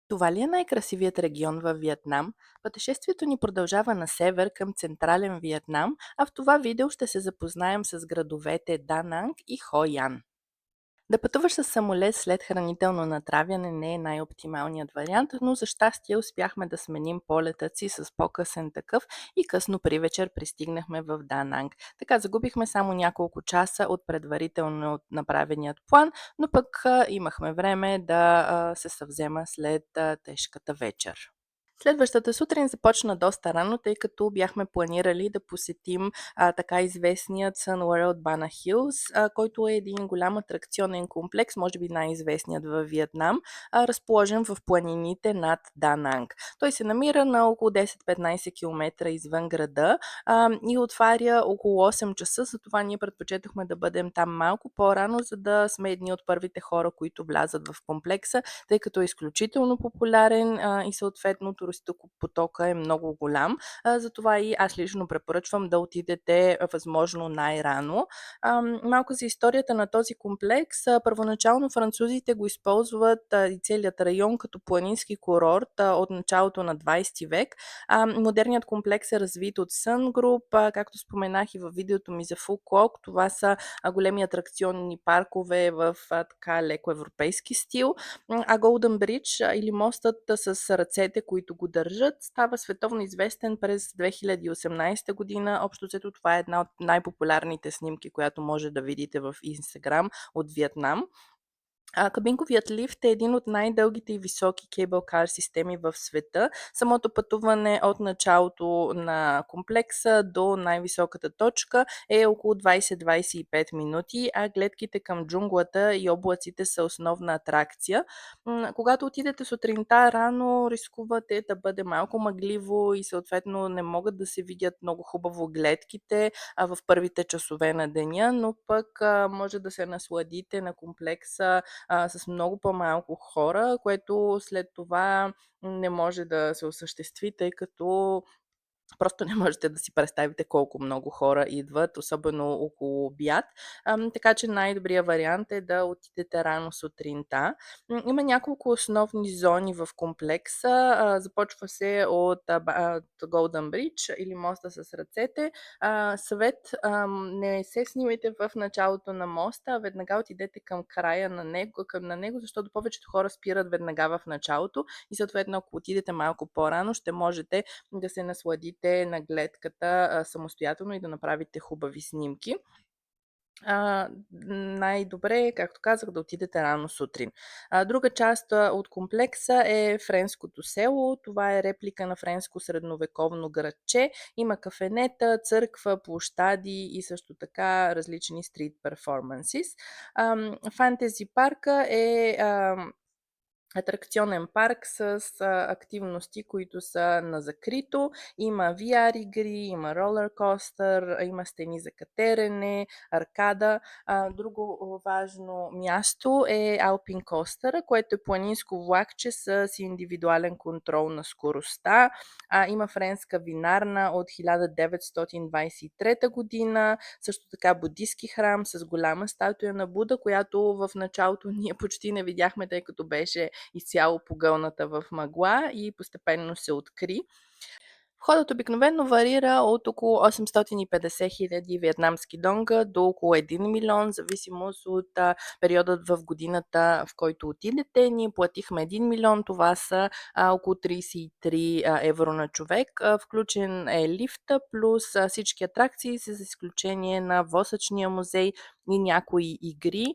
Това ли е най-красивият регион във Виетнам? Пътешествието ни продължава на север към централен Виетнам, а в това видео ще се запознаем с градовете Дананг и Хо Ян. Да пътуваш с самолет след хранително натравяне не е най-оптималният вариант, но за щастие успяхме да сменим полетът си с по-късен такъв и късно при вечер пристигнахме в Дананг. Така загубихме само няколко часа от предварително направеният план, но пък имахме време да се съвзема след тежката вечер. Следващата сутрин започна доста рано, тъй като бяхме планирали да посетим така известният Sun World Bana Hills, който е един голям атракционен комплекс, може би най-известният във Виетнам, разположен в планините над Дананг. Той се намира на около 10-15 км извън града и отваря около 8 часа, затова ние предпочетохме да бъдем там малко по-рано, за да сме едни от първите хора, които влязат в комплекса, тъй като е изключително популярен и съответно туристопотока е много голям. Затова и аз лично препоръчвам да отидете възможно най-рано. Малко за историята на този комплекс. Първоначално французите го използват и целият район като планински курорт от началото на 20 век. Модерният комплекс е развит от Sun Group, както споменах и във видеото ми за Фуклок. Това са големи атракционни паркове в така леко европейски стил. А Golden Bridge или мостът с ръцете, които го държат, става световно известен през 2018 година. Общо взето това е една от най-популярните снимки, която може да видите в Инстаграм от Виетнам. Кабинковият лифт е един от най-дългите и високи кейбъл-кар системи в света. Самото пътуване от началото на комплекса до най-високата точка е около 20-25 минути, а гледките към джунглата и облаците са основна атракция. Когато отидете сутринта рано, рискувате да бъде малко мъгливо и съответно не могат да се видят много хубаво гледките в първите часове на деня, но пък може да се насладите на комплекса с много по-малко хора, което след това не може да се осъществи, тъй като просто не можете да си представите колко много хора идват, особено около обяд. Така че най-добрият вариант е да отидете рано сутринта. Има няколко основни зони в комплекса. Започва се от Golden Bridge или моста с ръцете. Съвет, не се снимайте в началото на моста, а веднага отидете към края на него, защото повечето хора спират веднага в началото и съответно ако отидете малко по-рано, ще можете да се насладите на гледката самостоятелно и да направите хубави снимки. Най-добре е, както казах, да отидете рано сутрин. Друга част от комплекса е Френското село. Това е реплика на френско средновековно градче. Има кафенета, църква, площади и също така различни стрит перформансис. Фантези парка е атракционен парк с активности, които са на закрито. Има VR игри, има ролер костър, има стени за катерене, аркада. Друго важно място е Alpine Coaster, което е планинско влакче с индивидуален контрол на скоростта. Има френска винарна от 1923 година, също така будистки храм с голяма статуя на Буда, която в началото ние почти не видяхме, тъй като беше изцяло погълната в мъгла и постепенно се откри. Входът обикновено варира от около 850 хиляди виетнамски донга до около 1 милион, в зависимост от периодът в годината, в който отидете. Ние платихме 1 милион, това са около 33 евро на човек. Включен е лифта, плюс всички атракции, с изключение на восъчния музей и някои игри.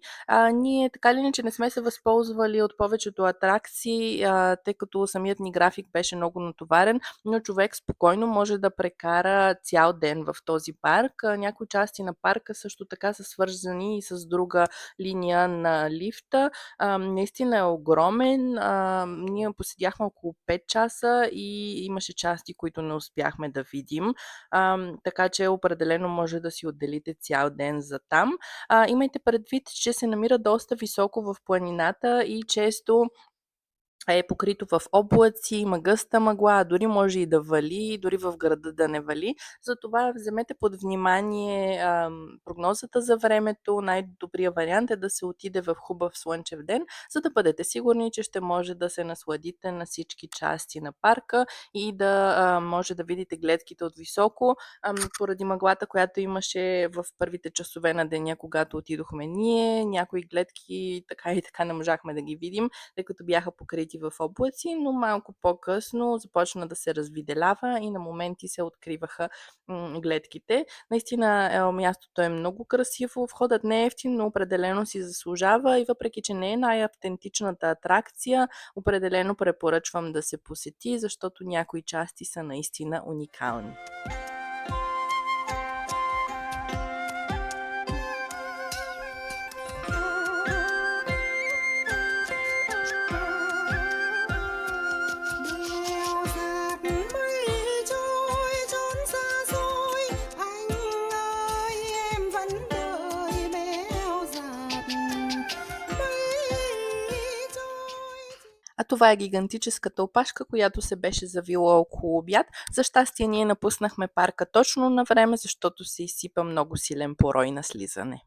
Ние така или иначе не сме се възползвали от повечето атракции, тъй като самият ни график беше много натоварен, но човек спокойно може да прекара цял ден в този парк. Някои части на парка също така са свързани и с друга линия на лифта. Наистина е огромен. Ние поседяхме около 5 часа и имаше части, които не успяхме да видим. Така че определено може да си отделите цял ден за там. Имайте предвид, че се намира доста високо в планината и често е покрито в облаци, има гъста мъгла, дори може и да вали, дори в града да не вали. Затова вземете под внимание прогнозата за времето. Най-добрият вариант е да се отиде в хубав слънчев ден, за да бъдете сигурни, че ще може да се насладите на всички части на парка и да може да видите гледките от високо. Поради мъглата, която имаше в първите часове на деня, когато отидохме ние, някои гледки така и така не можахме да ги видим, тъй като бяха покрити в облаци, но малко по-късно започна да се развиделява и на моменти се откриваха гледките. Наистина мястото е много красиво, входът не е евтин, но определено си заслужава и въпреки, че не е най-автентичната атракция, определено препоръчвам да се посети, защото някои части са наистина уникални. Đeo dạt mây trôi chốn xa xôi, anh ơi em vẫn đợi beo dạt mây trôi. А това е гигантическата опашка, която се беше завила около обяд. За щастие ние напуснахме парка точно на време, защото се изсипа много силен порой на слизане.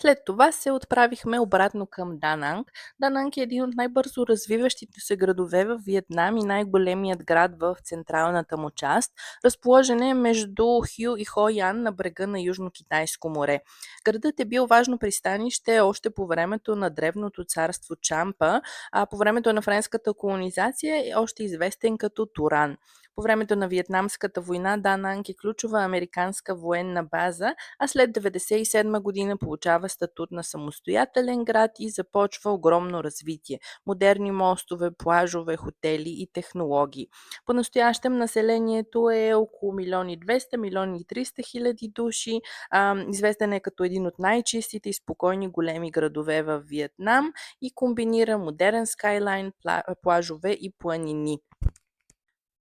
След това се отправихме обратно към Дананг. Дананг е един от най-бързо развиващите се градове в Виетнам и най-големият град в централната му част. Разположен е между Хю и Хо Ян на брега на Южно-Китайско море. Градът е бил важно пристанище още по времето на древното царство Чампа, а по времето на френската колонизация е още известен като Туран. По времето на Виетнамската война Дананг е ключова американска военна база, а след 1997 година получава статут на самостоятелен град и започва огромно развитие. Модерни мостове, плажове, хотели и технологии. По-настоящем населението е около 1 200 000 300 000 души. Известен е като един от най-чистите и спокойни големи градове в Виетнам и комбинира модерен скайлайн, плажове и планини.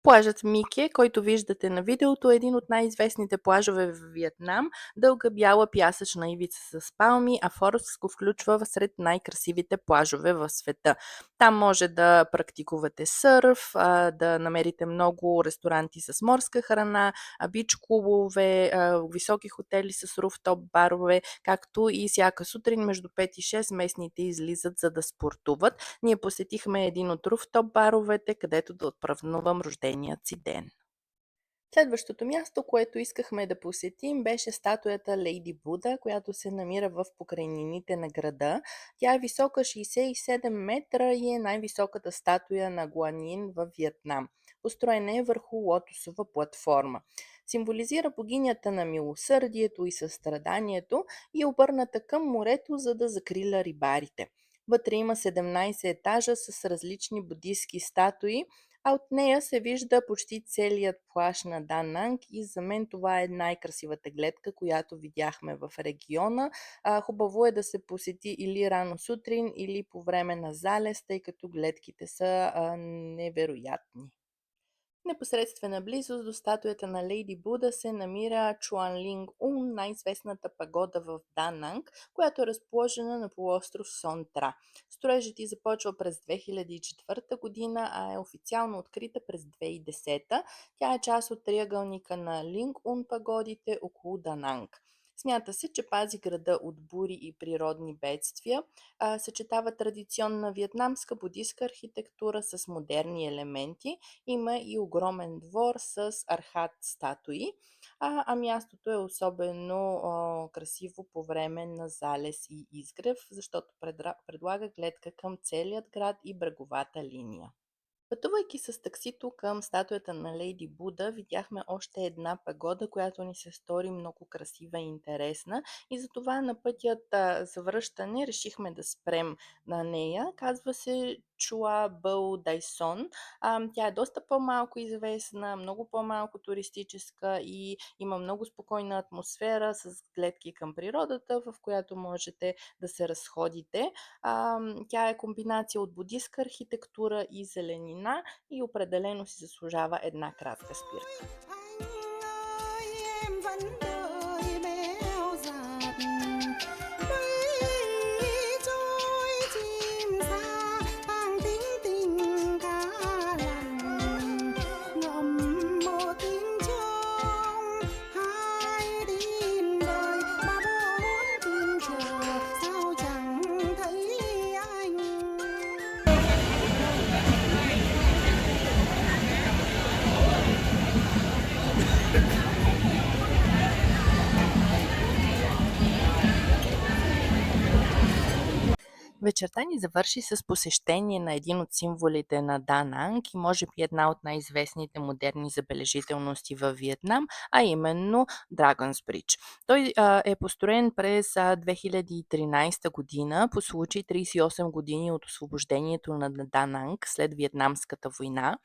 Плажът Мике, който виждате на видеото, е един от най-известните плажове в Виетнам. Дълга бяла пясъчна ивица с палми, а Форс го включва сред най-красивите плажове в света. Там може да практикувате сърф, да намерите много ресторанти с морска храна, бич клубове, високи хотели с руфтоп барове, както и всяка сутрин между 5 и 6 местните излизат за да спортуват. Ние посетихме един от руфтоп баровете, където да отпразнувам рожденият си ден. Следващото място, което искахме да посетим, беше статуята Лейди Буда, която се намира в покрайнините на града. Тя е висока 67 метра и е най-високата статуя на Гуанин в Виетнам. Построена е върху лотосова платформа. Символизира богинята на милосърдието и състраданието и е обърната към морето, за да закриля рибарите. Вътре има 17 етажа с различни будистки статуи, а от нея се вижда почти целият плаж на Дананг и за мен това е най-красивата гледка, която видяхме в региона. Хубаво е да се посети или рано сутрин, или по време на залез, тъй като гледките са невероятни. В непосредствена близост до статуята на Лейди Буда се намира Чуанлинг Ун, най-известната пагода в Дананг, която е разположена на полуостров Сонтра. Строежът й започва през 2004 година, а е официално открита през 2010. Тя е част от триъгълника на Линг Ун пагодите около Дананг. Смята се, че пази града от бури и природни бедствия, съчетава традиционна виетнамска будистка архитектура с модерни елементи. Има и огромен двор с архат статуи, а мястото е особено красиво по време на залез и изгрев, защото предлага гледка към целият град и бреговата линия. Пътувайки с таксито към статуята на Лейди Буда, видяхме още една пагода, която ни се стори много красива и интересна и затова на пътят за връщане решихме да спрем на нея. Казва се Чуа Бъл Дайсон. Тя е доста по-малко известна, много по-малко туристическа и има много спокойна атмосфера с гледки към природата, в която можете да се разходите. Тя е комбинация от будистка архитектура и зеленина и определено си заслужава една кратка спирка. Anh ơi em vẫn đợi beo dạt mây trôi, chim sa vang tính tình Вечерта ни завърши с посещение на един от символите на Да Нанг и може би една от най-известните модерни забележителности във Виетнам, а именно Dragon's Bridge. Той е построен през 2013 година по случай 38 години от освобождението на Да Нанг след Виетнамската война.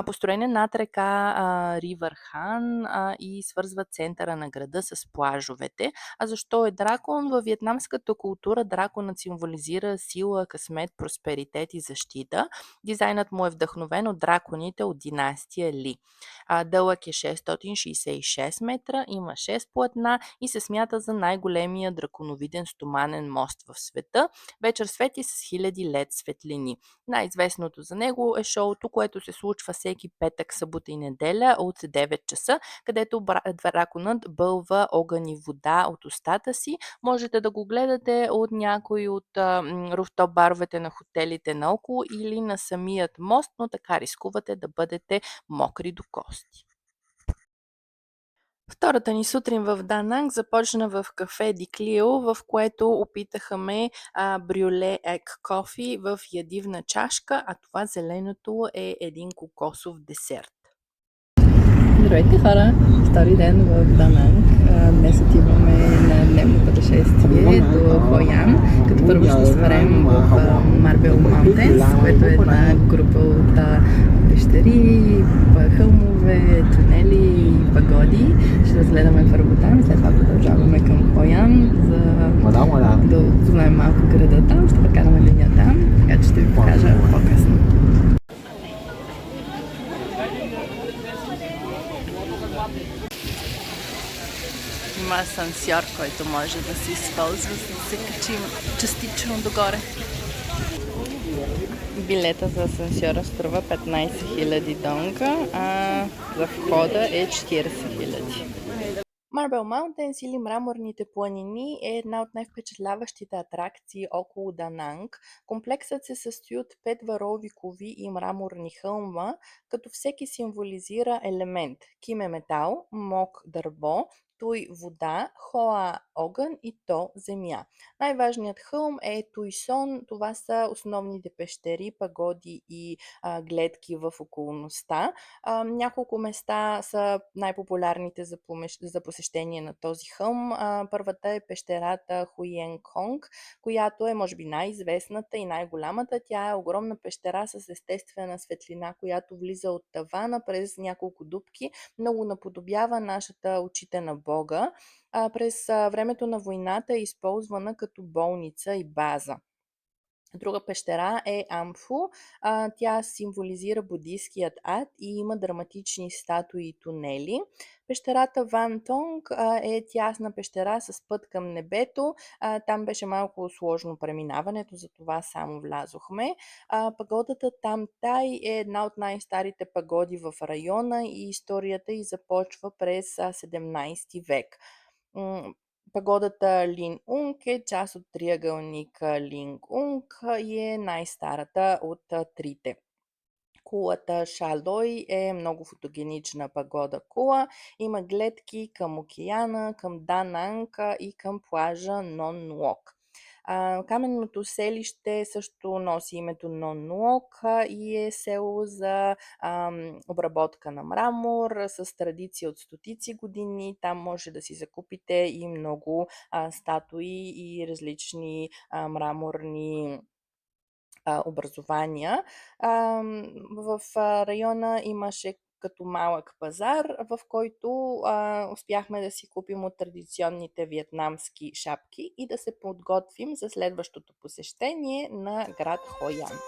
Построен е над река Ривър Хан и свързва центъра на града с плажовете. А защо е дракон? Във виетнамската култура драконът символизира сила, късмет, просперитет и защита. Дизайнът му е вдъхновен от драконите от династия Ли. Дълъг е 666 метра, има 6 платна и се смята за най-големия драконовиден стоманен мост в света. Вечер свети с хиляди лед светлини. Най-известното за него е шоуто, което се случва всеки петък, събота и неделя от 9 часа, където драконът бълва огън и вода от устата си. Можете да го гледате от някои от руфтоп баровете на хотелите наоколо или на самият мост, но така рискувате да бъдете мокри до кости. Втората ни сутрин в Дананг започна в кафе Ди Клио, в което опитахме брюле ек кофи в ядивна чашка, а това зеленото е един кокосов десерт. Здравейте хора! Втори ден в Дананг. Днес отиваме на дневно пътешествие до Хоян, като първо ще спрем в Marble Mountains, което е една група от пещери, хълмове, тунели и пагоди. Ще разгледаме първо там и след това продължаваме към Хоян, за да познаем малко града там. Ще прекараме деня там, така че ще ви покажа по-късно. Има асансьор, който може да се използва, за да се качим частично догоре. Билета за асансьора струва 15 000 донга, а за входа е 40 000. Marble Mountains или Мраморните планини е една от най-впечатляващите атракции около Дананг. Комплексът се състои от 5 варови кови и мраморни хълма, като всеки символизира елемент. Ким е метал, мок дърво, Туй вода, Хоа огън и То земя. Най-важният хълм е Туйсон. Това са основните пещери, пагоди и гледки в околността. Няколко места са най-популярните за посещение на този хълм. Първата е пещерата Хуиен Конг, която е може би най-известната и най-голямата. Тя е огромна пещера с естествена светлина, която влиза от тавана през няколко дупки. Много наподобява нашата очите на Бога. През времето на войната е използвана като болница и база. Друга пещера е Амфу. Тя символизира буддийският ад и има драматични статуи и тунели. Пещерата Ван Тонг е тясна пещера с път към небето. Там беше малко сложно преминаването, затова само влязохме. Пагодата Там Тай е една от най-старите пагоди в района и историята й започва през 17 век. Пагодата Лин Унг е част от триъгълника Линг Унг и е най-старата от трите. Кулата Шалой е много фотогенична пагода кула. Има гледки към океана, към Дананг и към плажа Нон Нуок. Каменното селище също носи името Нон Нуок и е село за обработка на мрамор с традиция от стотици години. Там може да си закупите и много статуи и различни мраморни образования. В района имаше като малък пазар, в който успяхме да си купим от традиционните виетнамски шапки и да се подготвим за следващото посещение на град Хоян.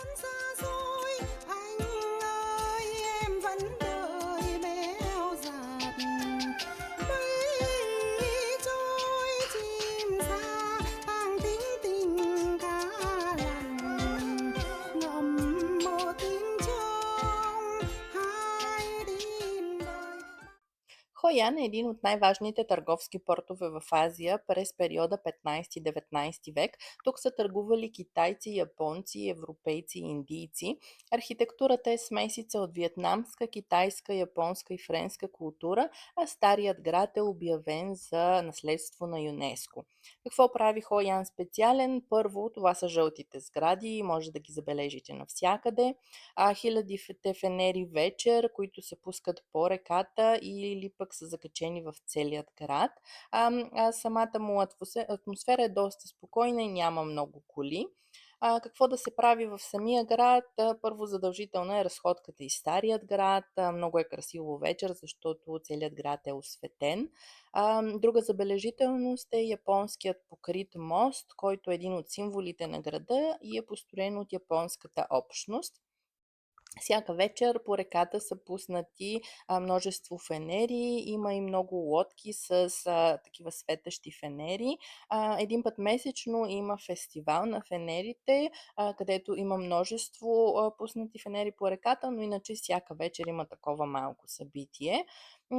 Хоян е един от най-важните търговски портове в Азия през периода 15-19 век. Тук са търгували китайци, японци, европейци и индийци. Архитектурата е смесица от виетнамска, китайска, японска и френска култура, а старият град е обявен за наследство на ЮНЕСКО. Какво прави Хоян специален? Първо, това са жълтите сгради, може да ги забележите навсякъде. Хилядите фенери вечер, които се пускат по реката или пък са закачени в целият град. Самата му атмосфера е доста спокойна и няма много коли. Какво да се прави в самия град? Първо задължителна е разходката и старият град. Много е красиво вечер, защото целият град е осветен. Друга забележителност е японският покрит мост, който е един от символите на града и е построен от японската общност. Всяка вечер по реката са пуснати множество фенери, има и много лодки с такива светещи фенери. Един път месечно има фестивал на фенерите, където има множество пуснати фенери по реката, но иначе всяка вечер има такова малко събитие.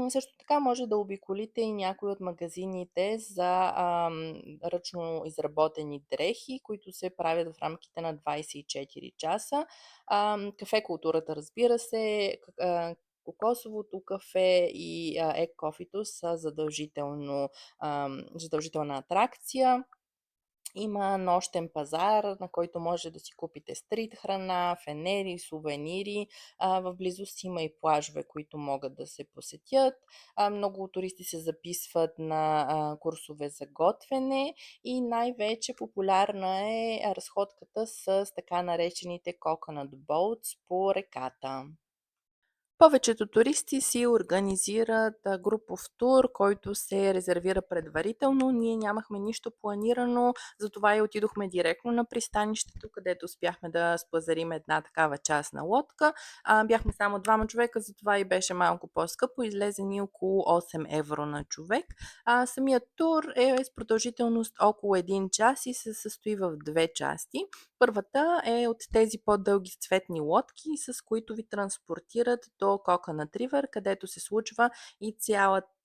Също така може да обиколите и някои от магазините за ръчно изработени дрехи, които се правят в рамките на 24 часа. Кафе културата, разбира се, кокосовото кафе и кофето са задължителна атракция. Има нощен пазар, на който може да си купите стрит храна, фенери, сувенири. В близост има и плажове, които могат да се посетят. Много туристи се записват на курсове за готвене и най-вече популярна е разходката с така наречените coconut boats по реката. Повечето туристи си организират групов тур, който се резервира предварително. Ние нямахме нищо планирано, затова и отидохме директно на пристанището, където успяхме да спазарим една такава частна лодка. Бяхме само двама човека, затова и беше малко по-скъпо. Излезе ни около 8 евро на човек. Самият тур е с продължителност около 1 час и се състои в две части. Първата е от тези по-дълги цветни лодки, с които ви транспортират до Coconut River, където се случва и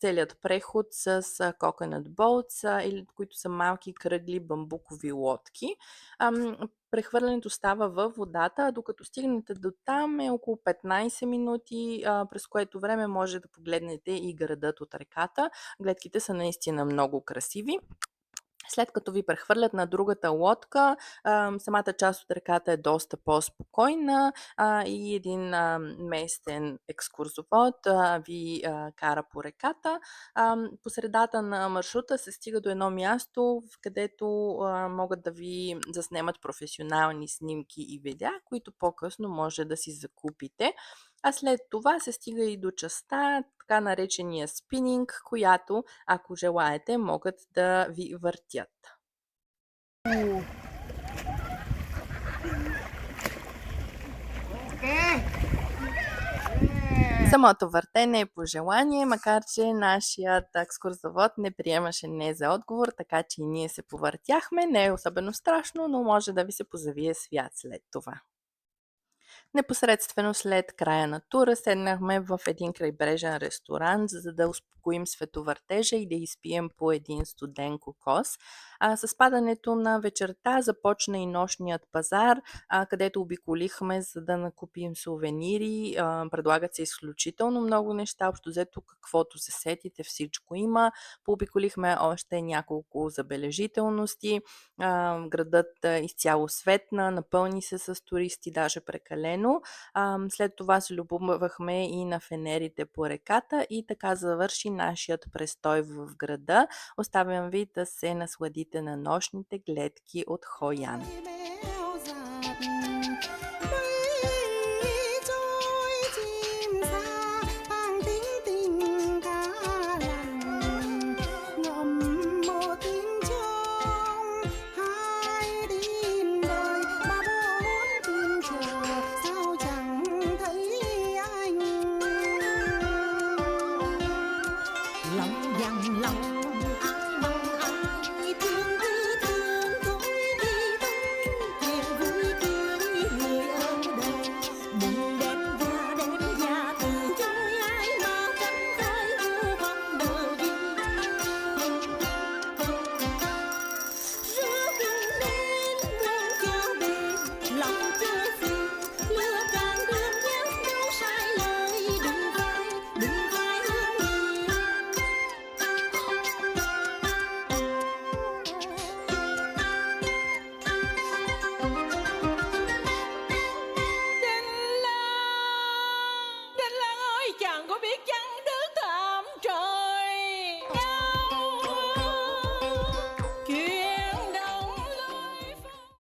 целият преход с Coconut Boats, които са малки кръгли бамбукови лодки. Прехвърлянето става във водата, а докато стигнете до там е около 15 минути, през което време може да погледнете и градът от реката. Гледките са наистина много красиви. След като ви прехвърлят на другата лодка, самата част от реката е доста по-спокойна и един местен екскурзовод ви кара по реката. По средата на маршрута се стига до едно място, където могат да ви заснемат професионални снимки и видеа, които по-късно може да си закупите. А след това се стига и до частта, така наречения спининг, която, ако желаете, могат да ви въртят. Самото въртене е по желание, макар че нашият екскурзовод не приемаше не за отговор, така че и ние се повъртяхме. Не е особено страшно, но може да ви се позавие свят след това. Непосредствено след края на тура седнахме в един крайбрежен ресторант, за да успокоим световъртежа и да изпием по един студен кокос. С падането на вечерта започна и нощният пазар, където обиколихме, за да накупим сувенири. Предлагат се изключително много неща, общо взето каквото се сетите, всичко има. Пообиколихме още няколко забележителности. Градът изцяло светна, напълни се с туристи, даже прекалено. След това се любовахме и на фенерите по реката и така завърши нашият престой в града. Оставям ви да се насладите на нощните гледки от Хоян.